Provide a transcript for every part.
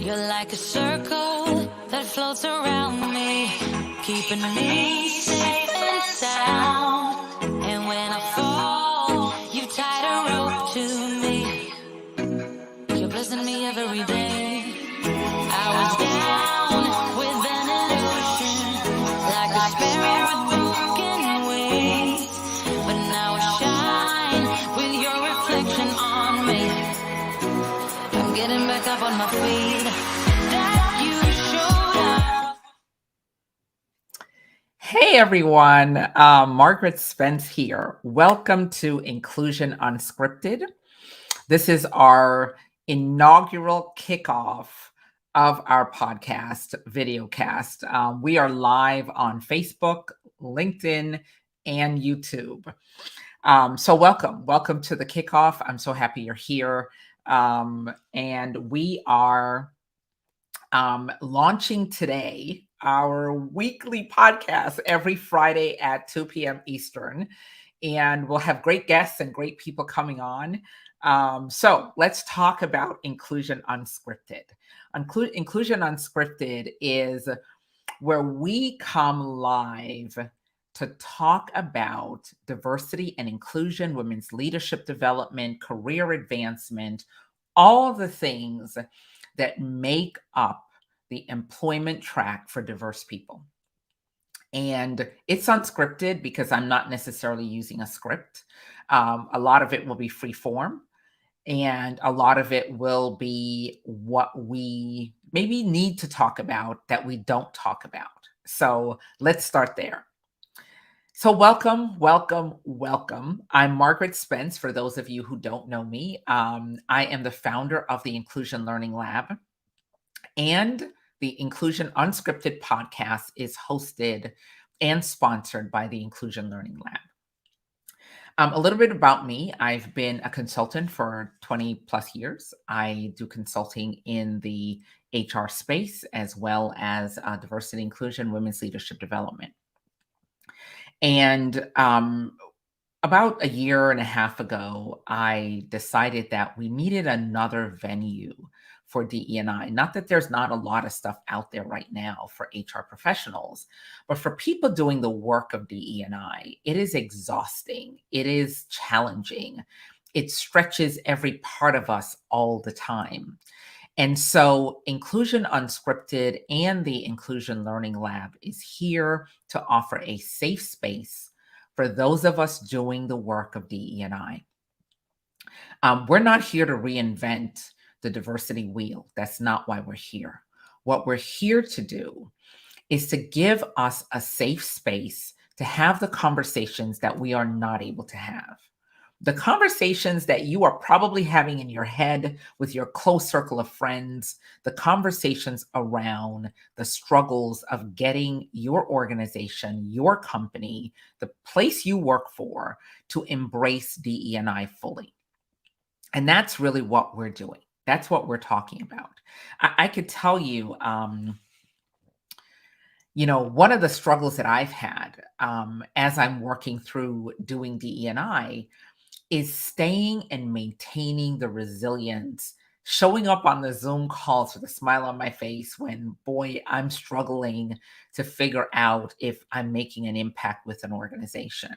You're like a circle that floats around me, keeping me safe and sound. And when I fall, you tied a rope to me. You're blessing me every day. I was down with an illusion, like a sparrow with broken wings. But now I shine with your reflection on me. I'm getting back up on my feet. That you showed up. Hey everyone, Margaret Spence here. Welcome to Inclusion Unscripted. This is our inaugural kickoff of our podcast, videocast. We are live on Facebook, LinkedIn, and YouTube. So welcome to the kickoff. I'm so happy you're here. And we are launching today our weekly podcast every Friday at 2 p.m. Eastern. And we'll have great guests and great people coming on. So let's talk about Inclusion Unscripted. Inclusion Unscripted is where we come live to talk about diversity and inclusion, women's leadership development, career advancement, all the things that make up the employment track for diverse people. And it's unscripted because I'm not necessarily using a script. A lot of it will be free form, and a lot of it will be what we maybe need to talk about that we don't talk about. So let's start there. So welcome. I'm Margaret Spence, for those of you who don't know me. I am the founder of the Inclusion Learning Lab, and the Inclusion Unscripted podcast is hosted and sponsored by the Inclusion Learning Lab. A little bit about me. I've been a consultant for 20 plus years. I do consulting in the HR space as well as diversity, inclusion, women's leadership development. And about a year and a half ago, I decided that we needed another venue for DE&I. Not that there's not a lot of stuff out there right now for HR professionals, but for people doing the work of DE&I, it is exhausting. It is challenging. It stretches every part of us all the time. And so Inclusion Unscripted and the Inclusion Learning Lab is here to offer a safe space for those of us doing the work of DE&I. We're not here to reinvent the diversity wheel. That's not why we're here. What we're here to do is to give us a safe space to have the conversations that we are not able to have. The conversations that you are probably having in your head with your close circle of friends, the conversations around the struggles of getting your organization, your company, the place you work for, to embrace DE&I fully. And that's really what we're doing. That's what we're talking about. I could tell you, one of the struggles that I've had as I'm working through doing DE&I is staying and maintaining the resilience, showing up on the Zoom calls with a smile on my face when, boy, I'm struggling to figure out if I'm making an impact with an organization.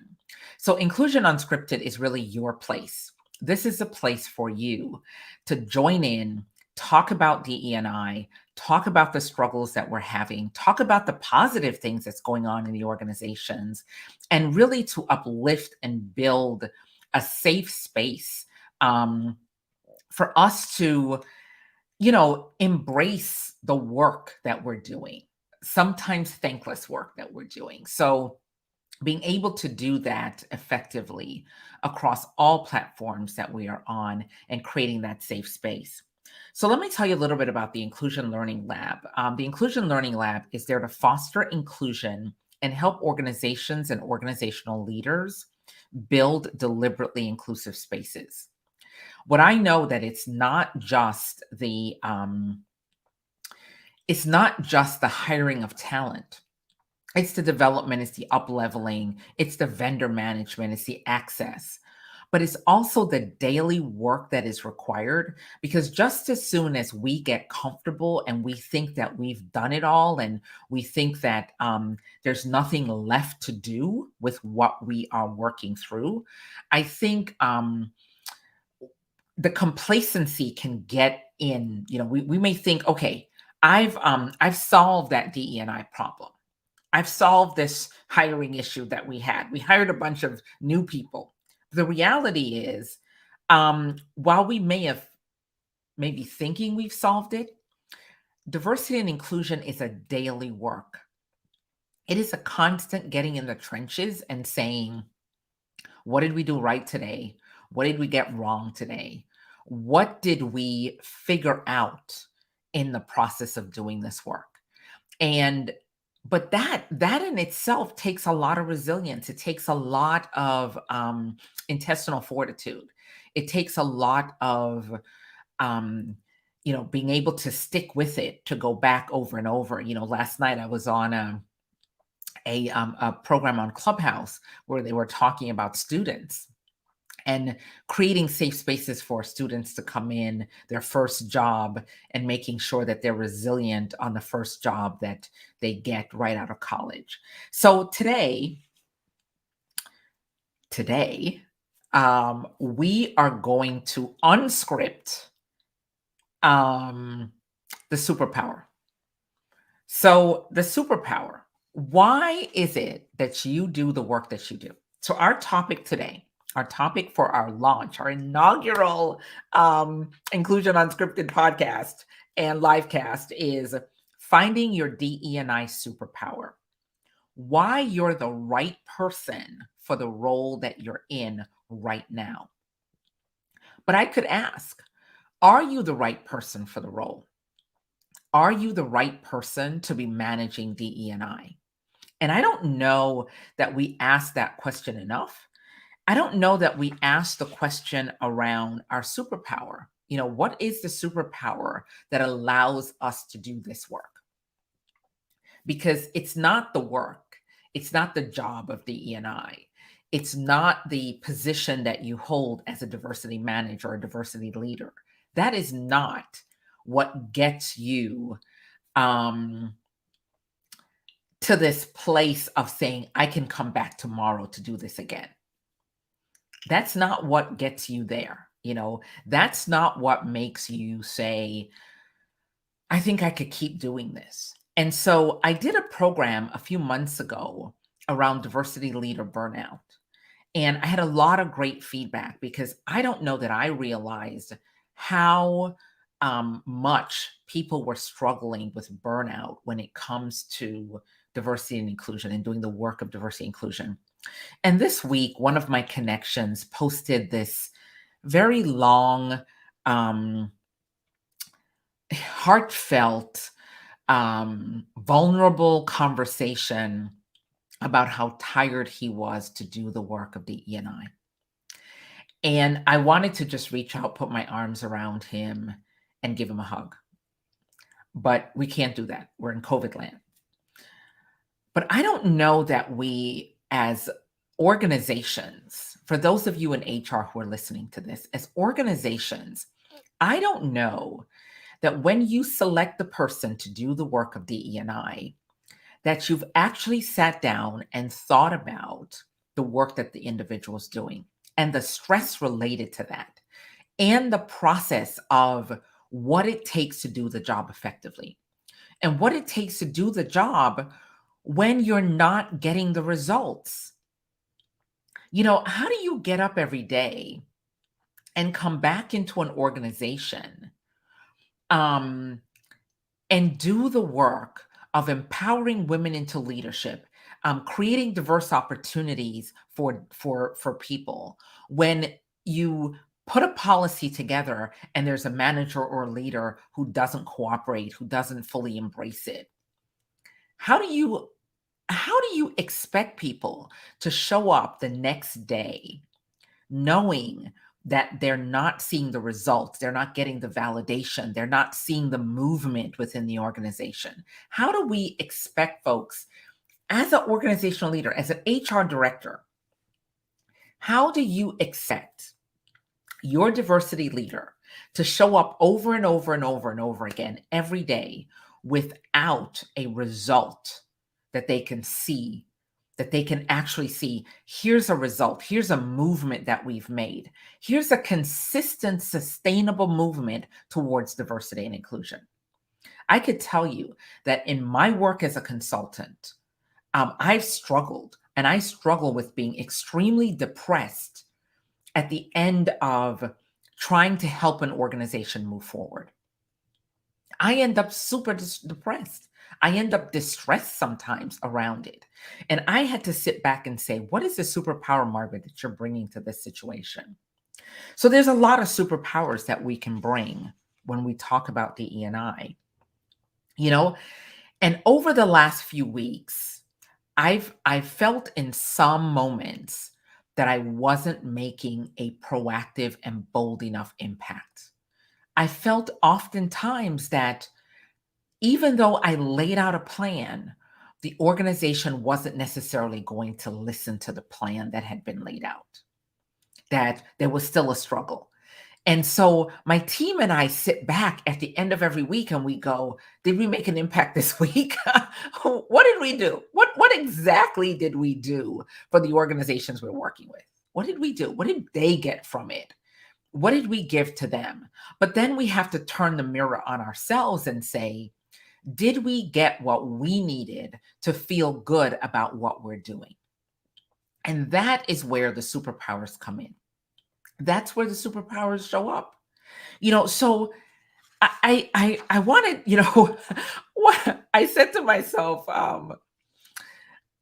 So Inclusion Unscripted is really your place. This is a place for you to join in, talk about DE&I, talk about the struggles that we're having, talk about the positive things that's going on in the organizations, and really to uplift and build a safe space for us to, embrace the work that we're doing, sometimes thankless work that we're doing. So being able to do that effectively across all platforms that we are on and creating that safe space. So let me tell you a little bit about the Inclusion Learning Lab. The Inclusion Learning Lab is there to foster inclusion and help organizations and organizational leaders build deliberately inclusive spaces. What I know that it's not just the hiring of talent. It's the development, it's the up-leveling, it's the vendor management, it's the access. but it's also the daily work that is required, because just as soon as we get comfortable and we think that we've done it all, and we think that there's nothing left to do with what we are working through, I think the complacency can get in. We may think, okay, I've solved that DE&I problem. I've solved this hiring issue that we had. We hired a bunch of new people. The reality is, while we may be thinking we've solved it, diversity and inclusion is a daily work. It is a constant getting in the trenches and saying, what did we do right today? What did we get wrong today? What did we figure out in the process of doing this work? But that in itself takes a lot of resilience. It takes a lot of intestinal fortitude. It takes a lot of being able to stick with it, to go back over and over. Last night I was on a program on Clubhouse where they were talking about students and creating safe spaces for students to come in their first job, and making sure that they're resilient on the first job that they get right out of college. So today, we are going to unscript the superpower. So the superpower, why is it that you do the work that you do? So our topic today, our topic for our launch, our inaugural Inclusion Unscripted podcast and livecast, is finding your DE&I superpower. Why you're the right person for the role that you're in right now. But I could ask, are you the right person for the role? Are you the right person to be managing DE&I? And I don't know that we ask that question enough. I don't know that we ask the question around our superpower. What is the superpower that allows us to do this work? Because it's not the work. It's not the job of DE&I. It's not the position that you hold as a diversity manager or diversity leader. That is not what gets you to this place of saying, I can come back tomorrow to do this again. That's not what gets you there. That's not what makes you say, I think I could keep doing this. And so I did a program a few months ago around diversity leader burnout. And I had a lot of great feedback, because I don't know that I realized how much people were struggling with burnout when it comes to diversity and inclusion and doing the work of diversity and inclusion. And this week, one of my connections posted this very long, heartfelt, vulnerable conversation about how tired he was to do the work of DE&I. And I wanted to just reach out, put my arms around him, and give him a hug. But we can't do that. We're in COVID land. But I don't know that we, as organizations, for those of you in HR who are listening to this, as organizations, I don't know that when you select the person to do the work of DE&I, that you've actually sat down and thought about the work that the individual is doing and the stress related to that, and the process of what it takes to do the job effectively, and what it takes to do the job when you're not getting the results. How do you get up every day and come back into an organization and do the work of empowering women into leadership, creating diverse opportunities for people, when you put a policy together and there's a manager or a leader who doesn't cooperate, who doesn't fully embrace it? How do you expect people to show up the next day knowing that they're not seeing the results, they're not getting the validation, they're not seeing the movement within the organization? How do we expect folks, as an organizational leader, as an HR director, How do you expect your diversity leader to show up over and over and over and over again every day without a result that they can see, that they can actually see? Here's a result. Here's a movement that we've made. Here's a consistent, sustainable movement towards diversity and inclusion. I could tell you that in my work as a consultant, I've struggled, and I struggle with being extremely depressed at the end of trying to help an organization move forward. I end up super depressed. I end up distressed sometimes around it. And I had to sit back and say, what is the superpower, Margaret, that you're bringing to this situation? So there's a lot of superpowers that we can bring when we talk about DE&I, you know, and over the last few weeks, I've felt in some moments that I wasn't making a proactive and bold enough impact. I felt oftentimes that even though I laid out a plan, the organization wasn't necessarily going to listen to the plan that had been laid out, that there was still a struggle. And so my team and I sit back at the end of every week and we go, did we make an impact this week? What did we do? What exactly did we do for the organizations we're working with? What did we do? What did they get from it? What did we give to them? But then we have to turn the mirror on ourselves and say, did we get what we needed to feel good about what we're doing? And that is where the superpowers come in. That's where the superpowers show up. So I wanted, what I said to myself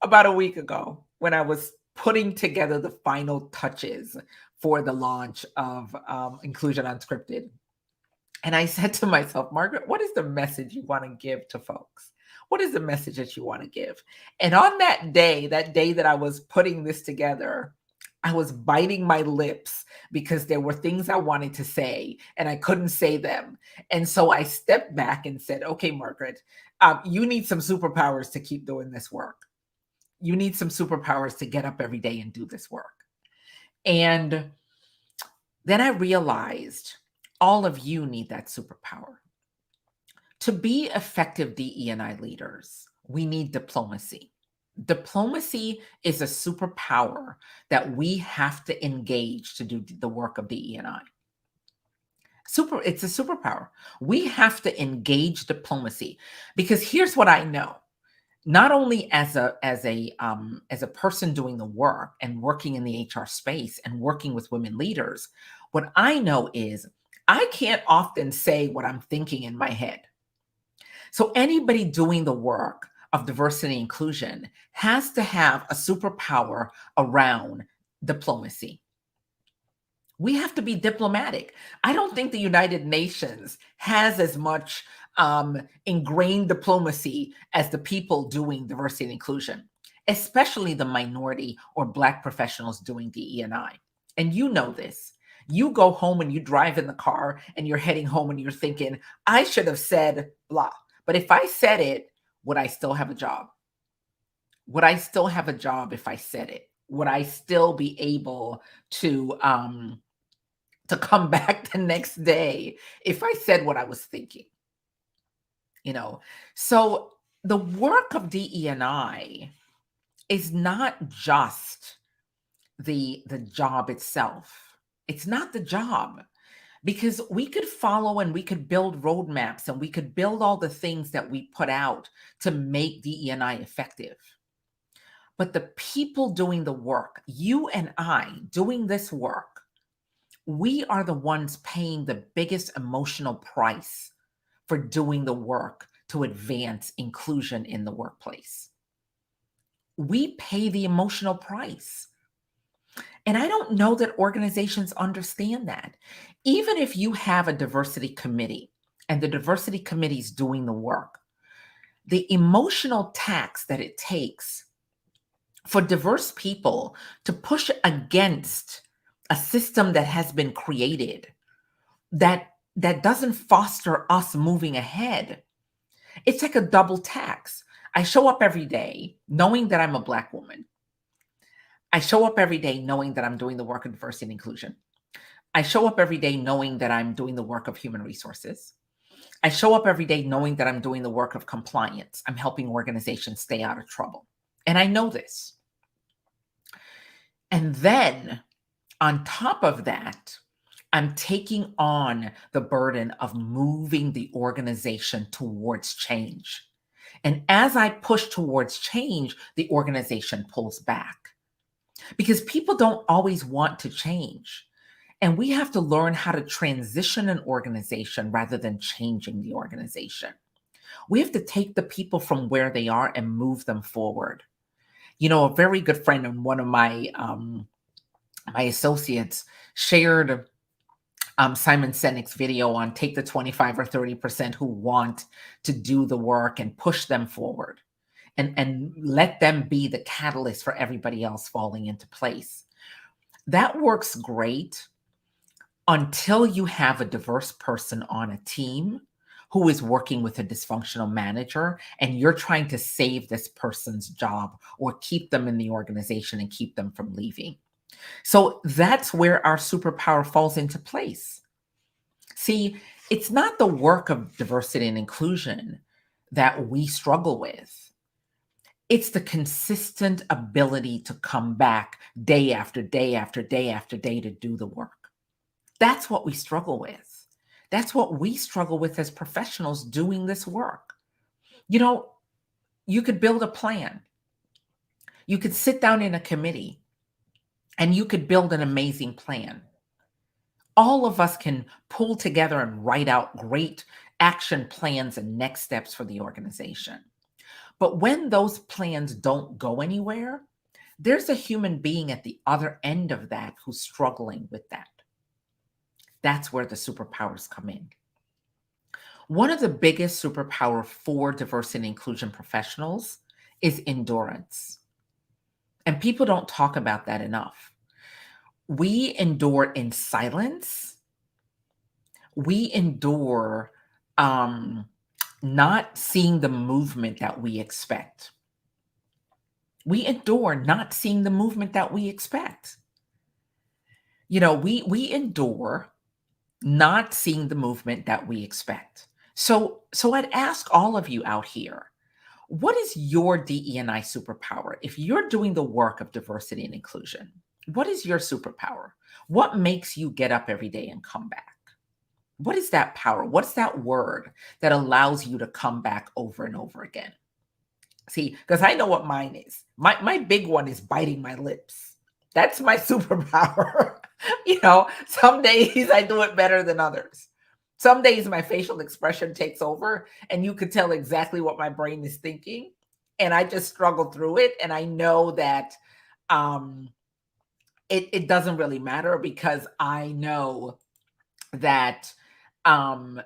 about a week ago when I was putting together the final touches for the launch of Inclusion Unscripted. And I said to myself, Margaret, what is the message you want to give to folks? What is the message that you want to give? And on that day that I was putting this together, I was biting my lips because there were things I wanted to say and I couldn't say them. And so I stepped back and said, okay, Margaret, you need some superpowers to keep doing this work. You need some superpowers to get up every day and do this work. And then I realized all of you need that superpower. To be effective DE&I leaders, we need diplomacy. Diplomacy is a superpower that we have to engage to do the work of DE&I. It's a superpower. We have to engage diplomacy because here's what I know. Not only as a person doing the work and working in the HR space and working with women leaders, what I know is I can't often say what I'm thinking in my head. So anybody doing the work of diversity and inclusion has to have a superpower around diplomacy. We have to be diplomatic. I don't think the United Nations has as much ingrained diplomacy as the people doing diversity and inclusion, especially the minority or Black professionals doing DE&I. And you know this. You go home and you drive in the car and you're heading home and you're thinking, I should have said blah. But if I said it, would I still have a job? Would I still have a job if I said it? Would I still be able to come back the next day if I said what I was thinking? So the work of DE&I is not just the job itself. It's not the job. Because we could follow and we could build roadmaps and we could build all the things that we put out to make DE&I effective. But the people doing the work, you and I doing this work, we are the ones paying the biggest emotional price for doing the work to advance inclusion in the workplace. We pay the emotional price. And I don't know that organizations understand that. Even if you have a diversity committee and the diversity committee is doing the work, the emotional tax that it takes for diverse people to push against a system that has been created that doesn't foster us moving ahead, it's like a double tax. I show up every day knowing that I'm a Black woman. I show up every day knowing that I'm doing the work of diversity and inclusion. I show up every day knowing that I'm doing the work of human resources. I show up every day knowing that I'm doing the work of compliance. I'm helping organizations stay out of trouble. And I know this. And then on top of that, I'm taking on the burden of moving the organization towards change. And as I push towards change, the organization pulls back because people don't always want to change. And we have to learn how to transition an organization rather than changing the organization. We have to take the people from where they are and move them forward. You know, a very good friend and one of my associates shared Simon Sinek's video on take the 25 or 30% who want to do the work and push them forward and let them be the catalyst for everybody else falling into place. That works great until you have a diverse person on a team who is working with a dysfunctional manager and you're trying to save this person's job or keep them in the organization and keep them from leaving. So that's where our superpower falls into place. See, it's not the work of diversity and inclusion that we struggle with. It's the consistent ability to come back day after day after day after day to do the work. That's what we struggle with. That's what we struggle with as professionals doing this work. You know, you could build a plan. You could sit down in a committee and you could build an amazing plan. All of us can pull together and write out great action plans and next steps for the organization. But when those plans don't go anywhere, there's a human being at the other end of that who's struggling with that. That's where the superpowers come in. One of the biggest superpower for diversity and inclusion professionals is endurance. And people don't talk about that enough. We endure in silence. We endure not seeing the movement that we expect. We endure not seeing the movement that we expect. You know, we endure not seeing the movement that we expect. So I'd ask all of you out here, what is your DE&I superpower? If you're doing the work of diversity and inclusion, what is your superpower? What makes you get up every day and come back? What is that power? What's that word that allows you to come back over and over again? See, because I know what mine is. My big one is biting my lips. That's my superpower. You know, some days I do it better than others. Some days my facial expression takes over and you could tell exactly what my brain is thinking. And I just struggle through it. And I know that it doesn't really matter because I know that I'm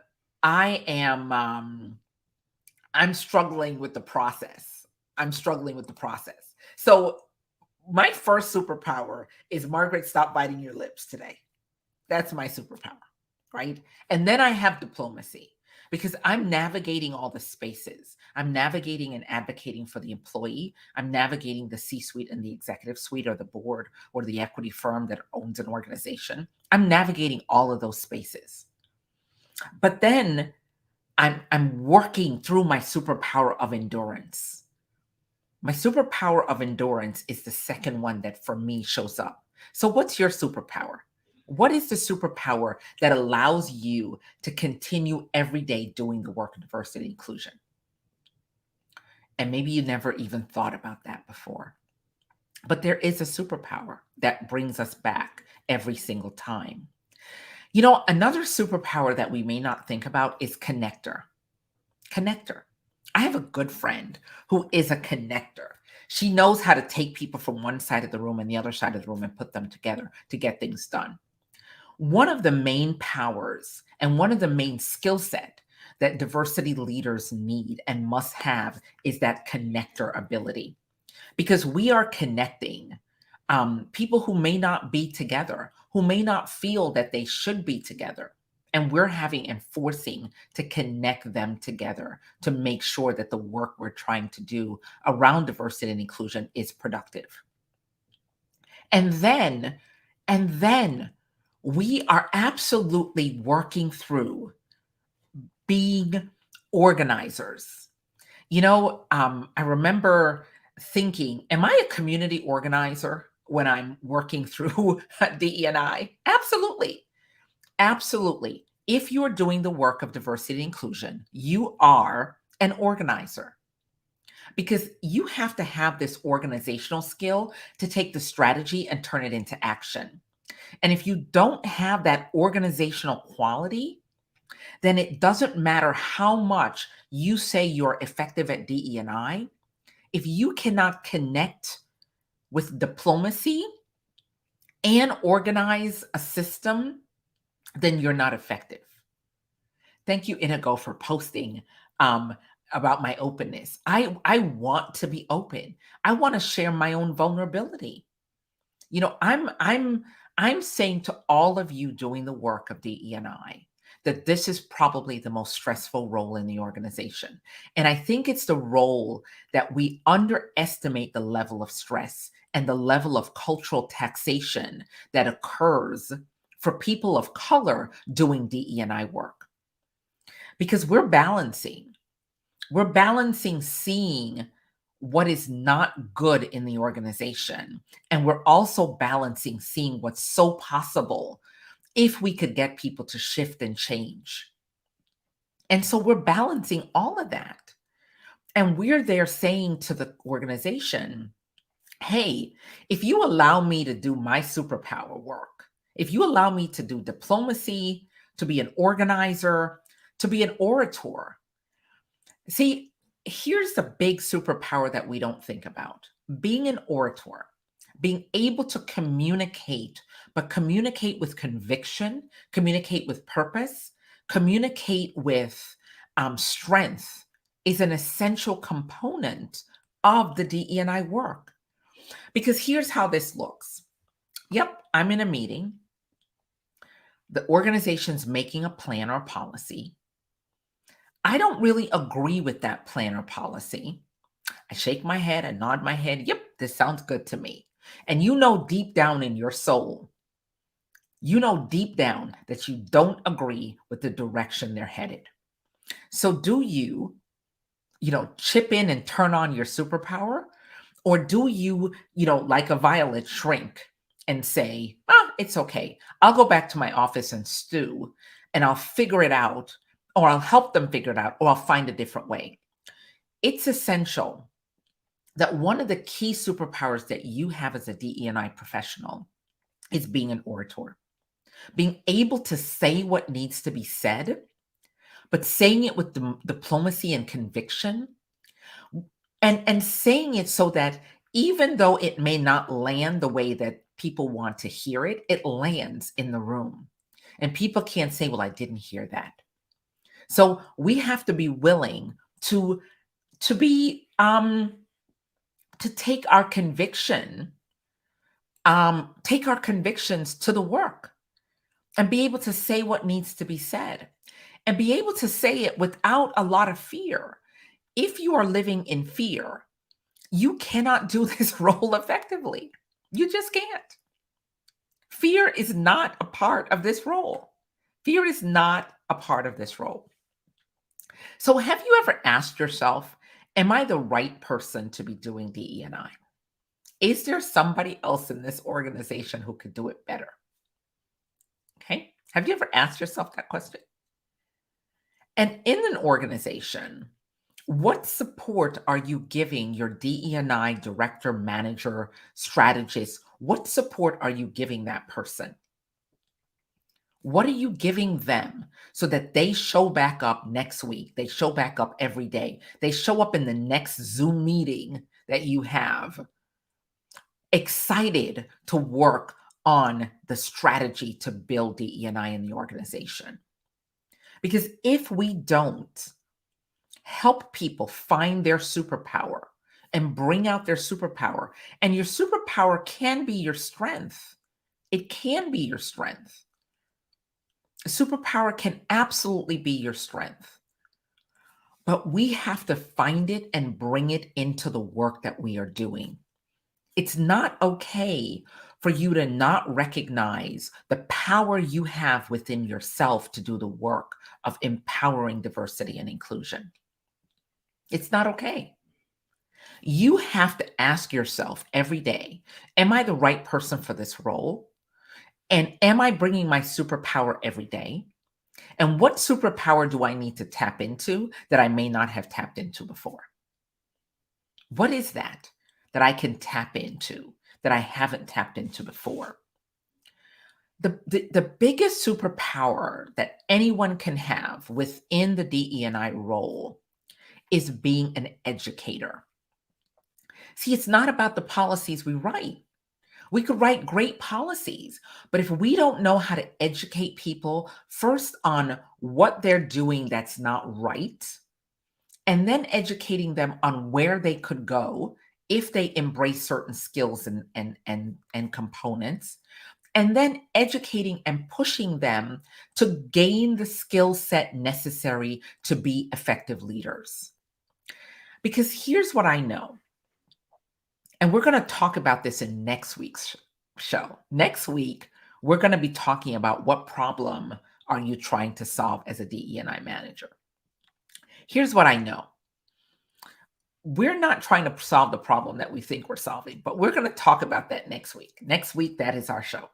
struggling with the process. I'm struggling with the process. So my first superpower is Margaret, stop biting your lips today. That's my superpower, right? And then I have diplomacy because I'm navigating all the spaces. I'm navigating and advocating for the employee. I'm navigating the C-suite and the executive suite or the board or the equity firm that owns an organization. I'm navigating all of those spaces. But then I'm working through my superpower of endurance. My superpower of endurance is the second one that for me shows up. So what's your superpower? What is the superpower that allows you to continue every day doing the work of diversity and inclusion? And maybe you never even thought about that before. But there is a superpower that brings us back every single time. You know, another superpower that we may not think about is connector. Connector. I have a good friend who is a connector. She knows how to take people from one side of the room and the other side of the room and put them together to get things done. One of the main powers and one of the main skill set that diversity leaders need and must have is that connector ability, because we are connecting people who may not be together, who may not feel that they should be together. And we're having and forcing to connect them together to make sure that the work we're trying to do around diversity and inclusion is productive. And then, and then we are absolutely working through being organizers. I remember thinking, am I a community organizer when I'm working through DE&I? Absolutely. Absolutely. If you're doing the work of diversity and inclusion, you are an organizer because you have to have this organizational skill to take the strategy and turn it into action. And if you don't have that organizational quality, then it doesn't matter how much you say you're effective at DE&I. If you cannot connect with diplomacy and organize a system, then you're not effective. Thank you, Inigo, for posting um, about my openness. I want to be open. I want to share my own vulnerability. I'm saying to all of you doing the work of DE&I that this is probably the most stressful role in the organization. And I think it's the role that we underestimate the level of stress and the level of cultural taxation that occurs for people of color doing DE&I work. Because we're balancing seeing what is not good in the organization. And we're also balancing seeing what's so possible if we could get people to shift and change. And so we're balancing all of that. And we're there saying to the organization, hey, if you allow me to do my superpower work, if you allow me to do diplomacy, to be an organizer, to be an orator, see, here's the big superpower that we don't think about. Being an orator, being able to communicate, but communicate with conviction, communicate with purpose, communicate with strength is an essential component of the DE&I work. Because here's how this looks. Yep, I'm in a meeting. The organization's making a plan or policy. I don't really agree with that plan or policy. I shake my head and nod my head. Yep, this sounds good to me. And you know deep down in your soul, you know deep down that you don't agree with the direction they're headed. So do you chip in and turn on your superpower? Or do you, like a violet, shrink and say, it's okay. I'll go back to my office and stew and I'll figure it out, or I'll help them figure it out, or I'll find a different way. It's essential that one of the key superpowers that you have as a DE&I professional is being an orator, being able to say what needs to be said, but saying it with diplomacy and conviction, and saying it so that even though it may not land the way that people want to hear it, it lands in the room. And people can't say, well, I didn't hear that. So we have to be willing to be to take our conviction, take our convictions to the work and be able to say what needs to be said and be able to say it without a lot of fear. If you are living in fear, you cannot do this role effectively. You just can't. Fear is not a part of this role. Fear is not a part of this role. So have you ever asked yourself, am I the right person to be doing DE&I? Is there somebody else in this organization who could do it better? Okay. Have you ever asked yourself that question? And in an organization, what support are you giving your DE&I director, manager, strategist? What support are you giving that person? What are you giving them so that they show back up next week? They show back up every day. They show up in the next Zoom meeting that you have, excited to work on the strategy to build DE&I in the organization. Because if we don't help people find their superpower and bring out their superpower, and your superpower can be your strength. It can be your strength. A superpower can absolutely be your strength. But we have to find it and bring it into the work that we are doing. It's not okay for you to not recognize the power you have within yourself to do the work of empowering diversity and inclusion. It's not okay. You have to ask yourself every day, am I the right person for this role? And am I bringing my superpower every day? And what superpower do I need to tap into that I may not have tapped into before? What is that I can tap into that I haven't tapped into before? The biggest superpower that anyone can have within the DE&I role is being an educator. See, it's not about the policies we write. We could write great policies, but if we don't know how to educate people first on what they're doing that's not right, and then educating them on where they could go if they embrace certain skills and components, and then educating and pushing them to gain the skill set necessary to be effective leaders. Because here's what I know, and we're going to talk about this in next week's show. Next week, we're going to be talking about what problem are you trying to solve as a DE&I manager. Here's what I know. We're not trying to solve the problem that we think we're solving, but we're going to talk about that next week. Next week, that is our show.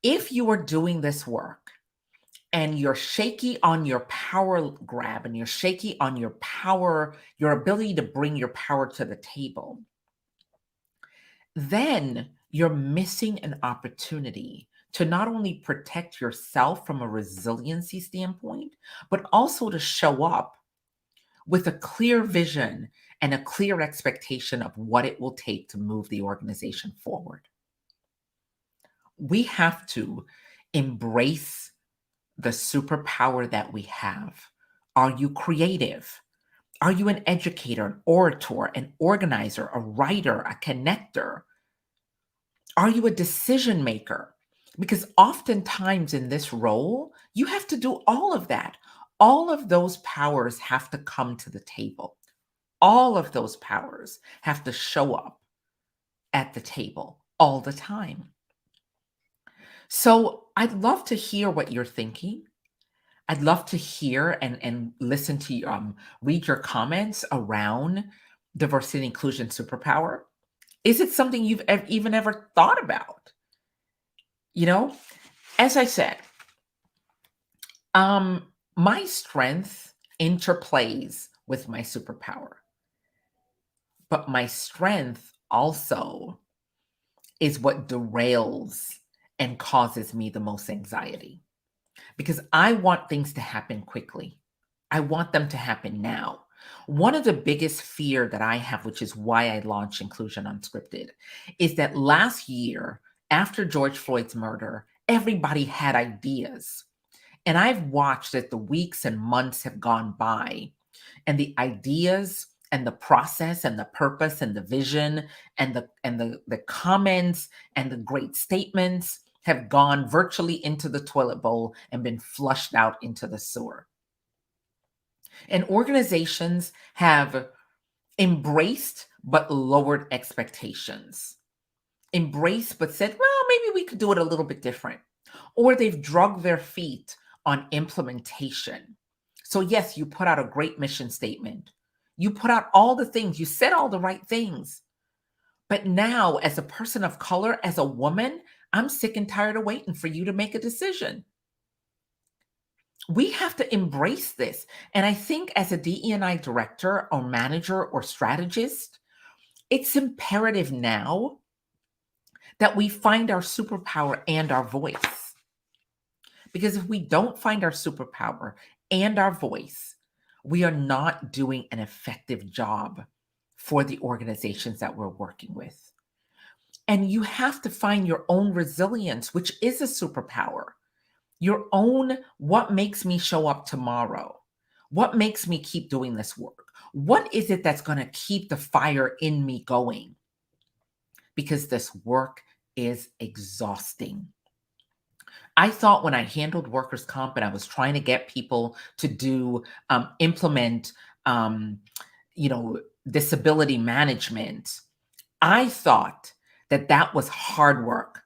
If you are doing this work and you're shaky on your power grab and you're shaky on your power, your ability to bring your power to the table, then you're missing an opportunity to not only protect yourself from a resiliency standpoint, but also to show up with a clear vision and a clear expectation of what it will take to move the organization forward. We have to embrace the superpower that we have. Are you creative? Are you an educator, an orator, an organizer, a writer, a connector? Are you a decision maker? Because oftentimes in this role, you have to do all of that. All of those powers have to come to the table. All of those powers have to show up at the table all the time. So I'd love to hear what you're thinking. I'd love to hear and listen to read your comments around diversity and inclusion superpower. Is it something you've even ever thought about? You know, as I said, my strength interplays with my superpower, but my strength also is what derails and causes me the most anxiety. Because I want things to happen quickly. I want them to happen now. One of the biggest fear that I have, which is why I launched Inclusion Unscripted, is that last year, after George Floyd's murder, everybody had ideas. And I've watched as the weeks and months have gone by, and the ideas and the process and the purpose and the vision and the comments and the great statements have gone virtually into the toilet bowl and been flushed out into the sewer. And organizations have embraced but lowered expectations. Embraced but said, well, maybe we could do it a little bit different. Or they've dragged their feet on implementation. So yes, you put out a great mission statement. You put out all the things. You said all the right things. But now, as a person of color, as a woman, I'm sick and tired of waiting for you to make a decision. We have to embrace this. And I think as a DE&I director or manager or strategist, it's imperative now that we find our superpower and our voice. Because if we don't find our superpower and our voice, we are not doing an effective job for the organizations that we're working with. And you have to find your own resilience, which is a superpower. Your own, what makes me show up tomorrow? What makes me keep doing this work? What is it that's going to keep the fire in me going? Because this work is exhausting. I thought when I handled workers' comp and I was trying to get people to implement, disability management, I thought that that was hard work.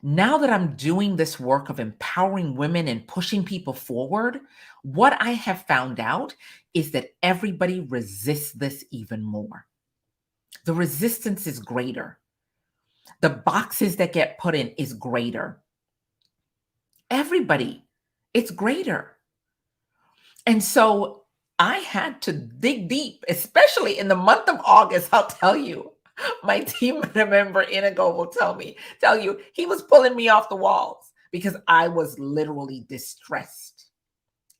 Now that I'm doing this work of empowering women and pushing people forward, what I have found out is that everybody resists this even more. The resistance is greater. The boxes that get put in is greater. Everybody, it's greater. And so I had to dig deep, especially in the month of August. I'll tell you, my team member Inigo will tell you, he was pulling me off the walls because I was literally distressed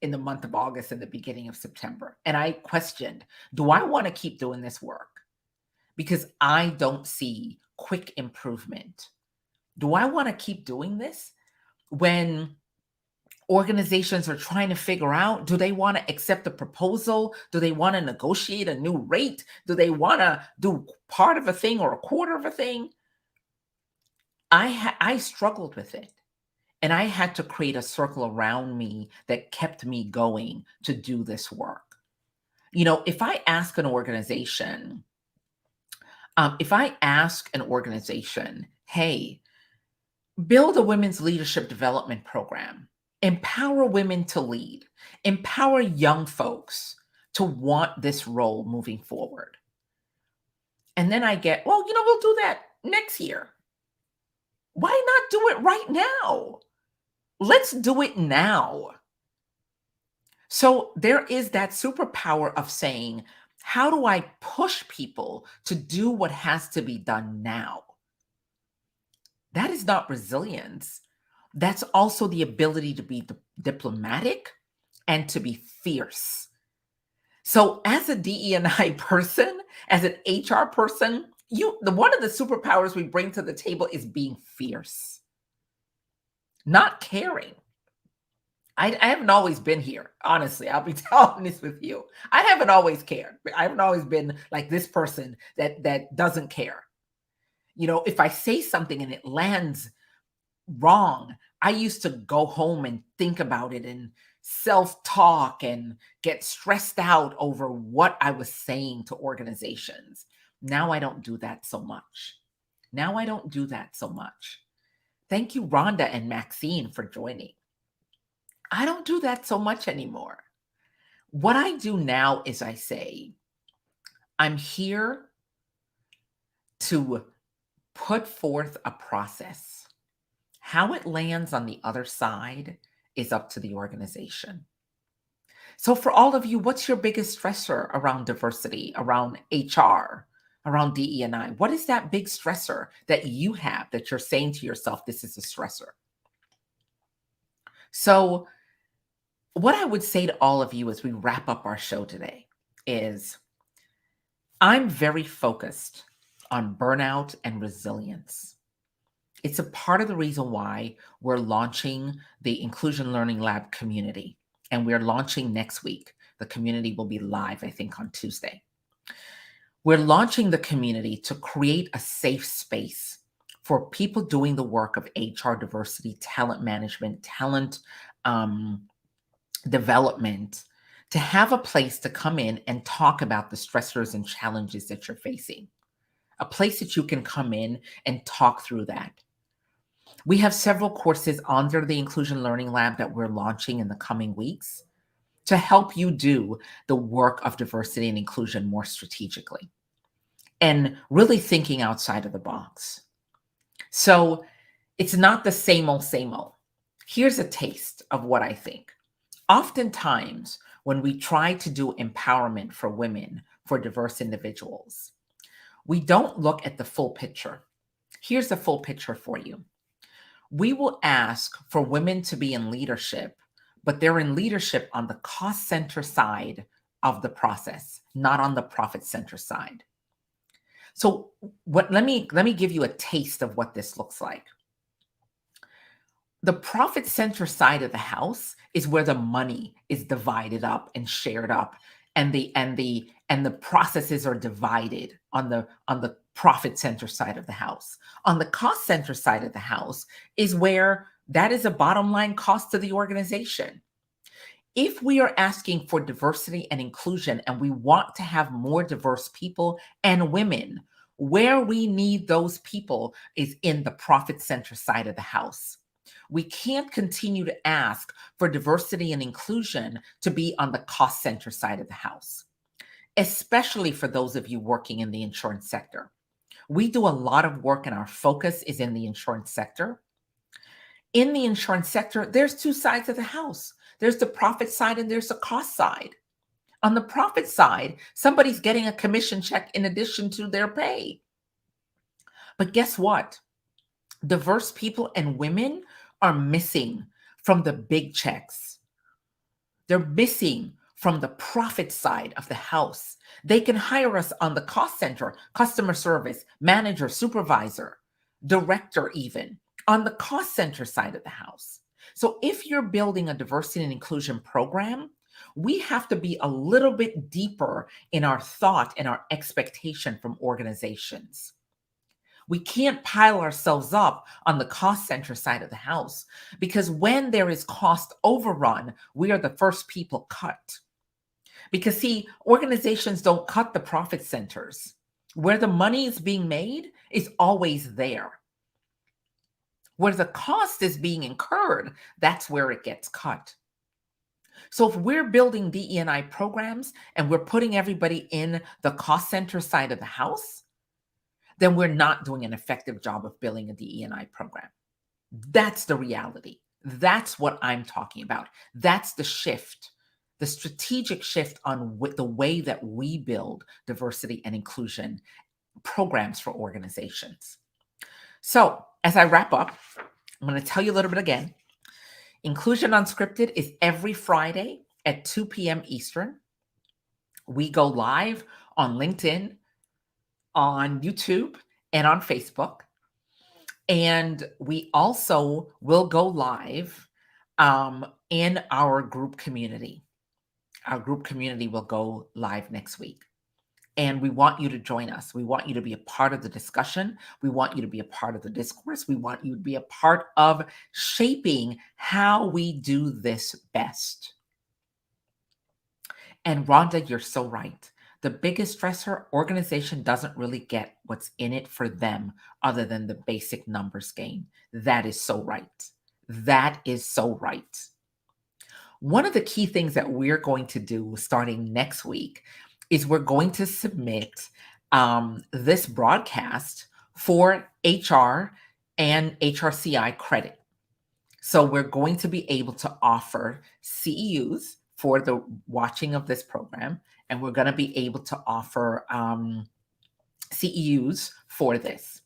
in the month of August and the beginning of September. And I questioned, do I want to keep doing this work? Because I don't see quick improvement. Do I want to keep doing this when organizations are trying to figure out, do they want to accept a proposal? Do they want to negotiate a new rate? Do they want to do part of a thing or a quarter of a thing? I struggled with it. And I had to create a circle around me that kept me going to do this work. You know, if I ask an organization, hey, build a women's leadership development program, empower women to lead, empower young folks to want this role moving forward. And then I get, well, you know, we'll do that next year. Why not do it right now? Let's do it now. So there is that superpower of saying, how do I push people to do what has to be done now? That is not resilience. That's also the ability to be diplomatic and to be fierce. So as a DE&I person, as an HR person, one of the superpowers we bring to the table is being fierce, not caring. I haven't always been here. Honestly, I'll be honest with you. I haven't always cared. I haven't always been like this person that doesn't care. You know, if I say something and it lands wrong, I used to go home and think about it and self-talk and get stressed out over what I was saying to organizations. Now I don't do that so much. Thank you, Rhonda and Maxine, for joining. I don't do that so much anymore. What I do now is I say, I'm here to put forth a process. How it lands on the other side is up to the organization. So for all of you, what's your biggest stressor around diversity, around HR, around DE&I? What is that big stressor that you have that you're saying to yourself, this is a stressor? So what I would say to all of you as we wrap up our show today is I'm very focused on burnout and resilience. It's a part of the reason why we're launching the Inclusion Learning Lab community, and we're launching next week. The community will be live, I think, on Tuesday. We're launching the community to create a safe space for people doing the work of HR diversity, talent management, talent development, to have a place to come in and talk about the stressors and challenges that you're facing. A place that you can come in and talk through that. We have several courses under the Inclusion Learning Lab that we're launching in the coming weeks to help you do the work of diversity and inclusion more strategically and really thinking outside of the box. So it's not the same old, same old. Here's a taste of what I think. Oftentimes, when we try to do empowerment for women, for diverse individuals, we don't look at the full picture. Here's the full picture for you. We will ask for women to be in leadership, but they're in leadership on the cost center side of the process, not on the profit center side. So let me give you a taste of what this looks like. The profit center side of the house is where the money is divided up and shared up, and the processes are divided on the profit center side of the house. On the cost center side of the house is where that is a bottom line cost to the organization. If we are asking for diversity and inclusion and we want to have more diverse people and women, Where we need those people is in the profit center side of the house. We can't continue to ask for diversity and inclusion to be on the cost center side of the house, especially for those of you working in the insurance sector. We do a lot of work and our focus is in the insurance sector. In the insurance sector, there's two sides of the house. There's the profit side and there's the cost side. On the profit side, somebody's getting a commission check in addition to their pay. But guess what? Diverse people and women are missing from the big checks. They're missing from the profit side of the house. They can hire us on the cost center, customer service, manager, supervisor, director, even on the cost center side of the house. So if you're building a diversity and inclusion program, we have to be a little bit deeper in our thought and our expectation from organizations. We can't pile ourselves up on the cost center side of the house because when there is cost overrun, we are the first people cut. Because see, organizations don't cut the profit centers. Where the money is being made is always there. Where the cost is being incurred, that's where it gets cut. So if we're building DE&I programs and we're putting everybody in the cost center side of the house, then we're not doing an effective job of building a DE&I program. That's the reality. That's what I'm talking about. That's the shift, the strategic shift on the way that we build diversity and inclusion programs for organizations. So as I wrap up, I'm going to tell you a little bit again. Inclusion Unscripted is every Friday at 2 p.m. Eastern. We go live on LinkedIn, on YouTube, and on Facebook. And we also will go live in our group community. Our group community will go live next week. And we want you to join us. We want you to be a part of the discussion. We want you to be a part of the discourse. We want you to be a part of shaping how we do this best. And Rhonda, you're so right. The biggest stressor, organization doesn't really get what's in it for them other than the basic numbers game. That is so right. That is so right. One of the key things that we're going to do starting next week is we're going to submit this broadcast for HR and HRCI credit. So we're going to be able to offer CEUs for the watching of this program, and we're going to be able to offer CEUs for this.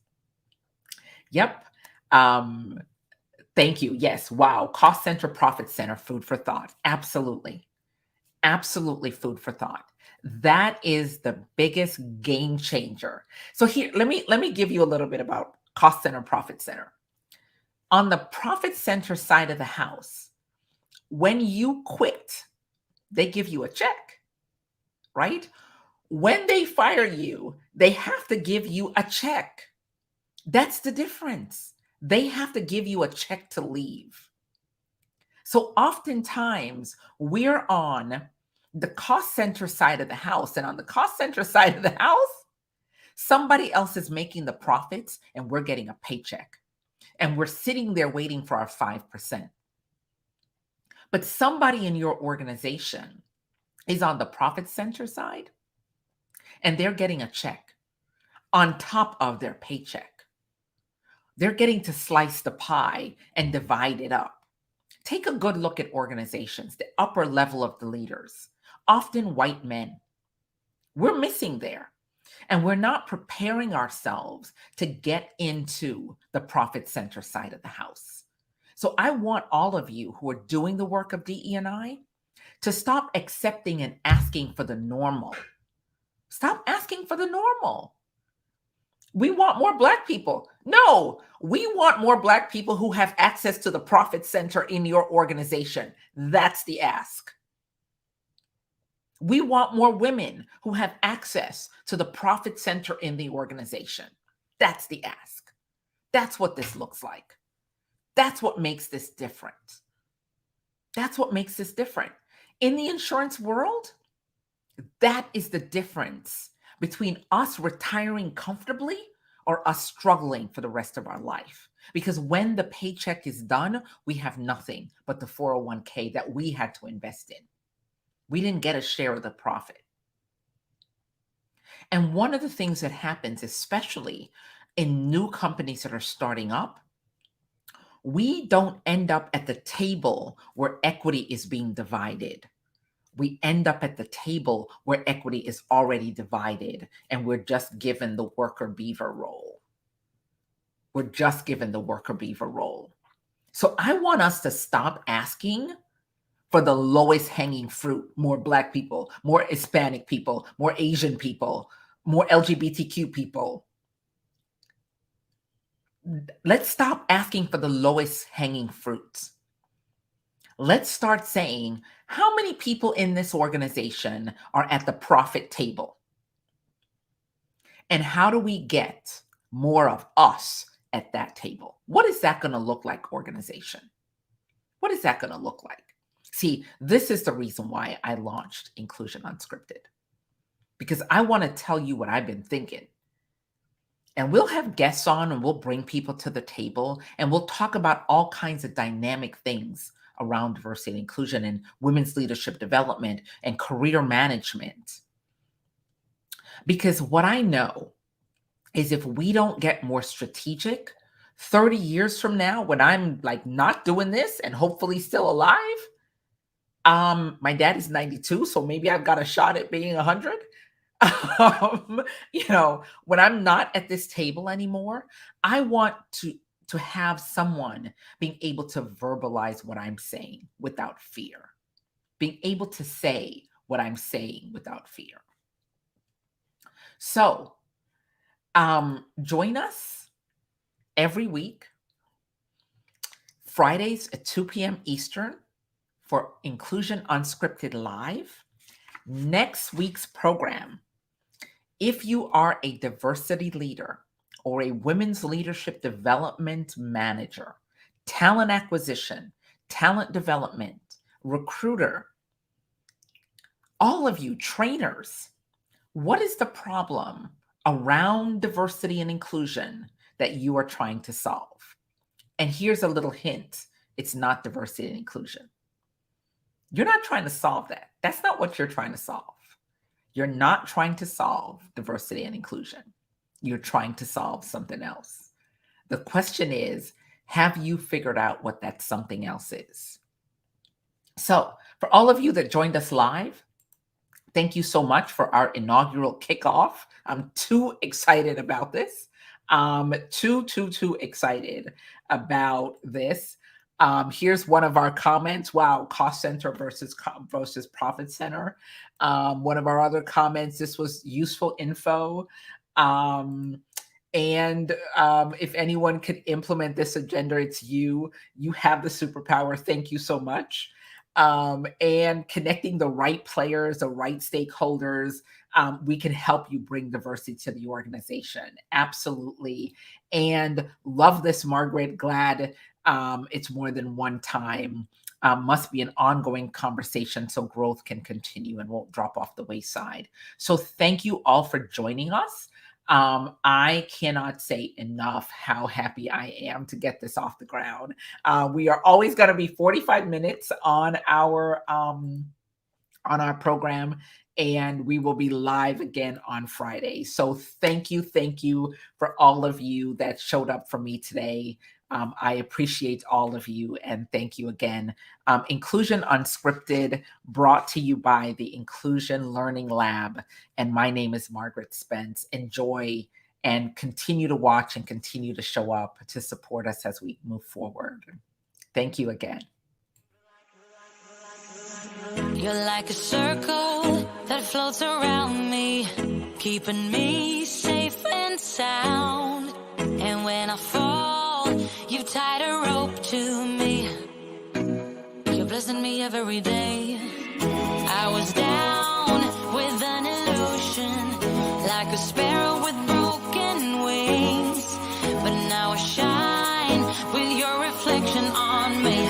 Yep. Thank you. Yes. Wow. Cost center, profit center, food for thought. Absolutely. Absolutely food for thought. That is the biggest game changer. So here, let me give you a little bit about cost center, profit center. On the profit center side of the house, when you quit, they give you a check, right? When they fire you, they have to give you a check. That's the difference. They have to give you a check to leave. So oftentimes we're on the cost center side of the house, and on the cost center side of the house, somebody else is making the profits and we're getting a paycheck. And we're sitting there waiting for our 5%. But somebody in your organization is on the profit center side and they're getting a check on top of their paycheck. They're getting to slice the pie and divide it up. Take a good look at organizations, the upper level of the leaders, often white men. We're missing there. And we're not preparing ourselves to get into the profit center side of the house. So I want all of you who are doing the work of DE&I to stop accepting and asking for the normal. Stop asking for the normal. We want more Black people. No, we want more Black people who have access to the profit center in your organization. That's the ask. We want more women who have access to the profit center in the organization. That's the ask. That's what this looks like. That's what makes this different. That's what makes this different. In the insurance world, that is the difference between us retiring comfortably or us struggling for the rest of our life. Because when the paycheck is done, we have nothing but the 401k that we had to invest in. We didn't get a share of the profit. And one of the things that happens, especially in new companies that are starting up, we don't end up at the table where equity is being divided. We end up at the table where equity is already divided, and we're just given the worker beaver role. We're just given the worker beaver role. So I want us to stop asking for the lowest hanging fruit: more Black people, more Hispanic people, more Asian people, more LGBTQ people. Let's stop asking for the lowest hanging fruits. Let's start saying, how many people in this organization are at the profit table? And how do we get more of us at that table? What is that going to look like, organization? What is that going to look like? See, this is the reason why I launched Inclusion Unscripted, because I want to tell you what I've been thinking. And we'll have guests on, and we'll bring people to the table, and we'll talk about all kinds of dynamic things around diversity and inclusion and women's leadership development and career management. Because what I know is if we don't get more strategic, 30 years from now, when I'm like not doing this and hopefully still alive, my dad is 92, so maybe I've got a shot at being 100. When I'm not at this table anymore, I want to have someone being able to verbalize what I'm saying without fear, being able to say what I'm saying without fear. So join us every week, Fridays at 2 p.m. Eastern, for Inclusion Unscripted Live. Next week's program, if you are a diversity leader or a women's leadership development manager, talent acquisition, talent development, recruiter, all of you trainers, what is the problem around diversity and inclusion that you are trying to solve? And here's a little hint: it's not diversity and inclusion. You're not trying to solve that. That's not what you're trying to solve. You're not trying to solve diversity and inclusion. You're trying to solve something else. The question is, have you figured out what that something else is? So for all of you that joined us live, thank you so much for our inaugural kickoff. I'm too excited about this. Too excited about this. Here's one of our comments. Wow, cost center versus profit center. One of our other comments, this was useful info. If anyone could implement this agenda, it's you. You have the superpower. Thank you so much. And connecting the right players, the right stakeholders, we can help you bring diversity to the organization. Absolutely. And love this, Margaret. Glad it's more than one time. Must be an ongoing conversation so growth can continue and won't drop off the wayside. So thank you all for joining us. I cannot say enough how happy I am to get this off the ground. We are always going to be 45 minutes on our program, and we will be live again on Friday. So thank you for all of you that showed up for me today. I appreciate all of you, and thank you again. Inclusion Unscripted, brought to you by the Inclusion Learning Lab, and my name is Margaret Spence. Enjoy and continue to watch and continue to show up to support us as we move forward. Thank you again. You're like a circle that floats around me, keeping me safe and sound. And when I fall, you tied a rope to me. You're blessing me every day. I was down with an illusion, like a sparrow with broken wings. But now I shine with your reflection on me.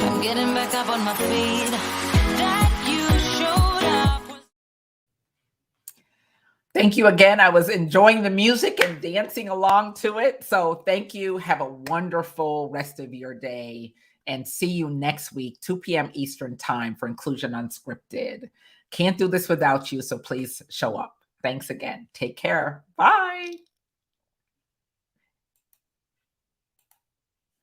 I'm getting back up on my feet. That you showed up. Thank you again. I was enjoying the music and dancing along to it. So thank you. Have a wonderful rest of your day and see you next week, 2 p.m. Eastern time for Inclusion Unscripted. Can't do this without you, so please show up. Thanks again. Take care. Bye.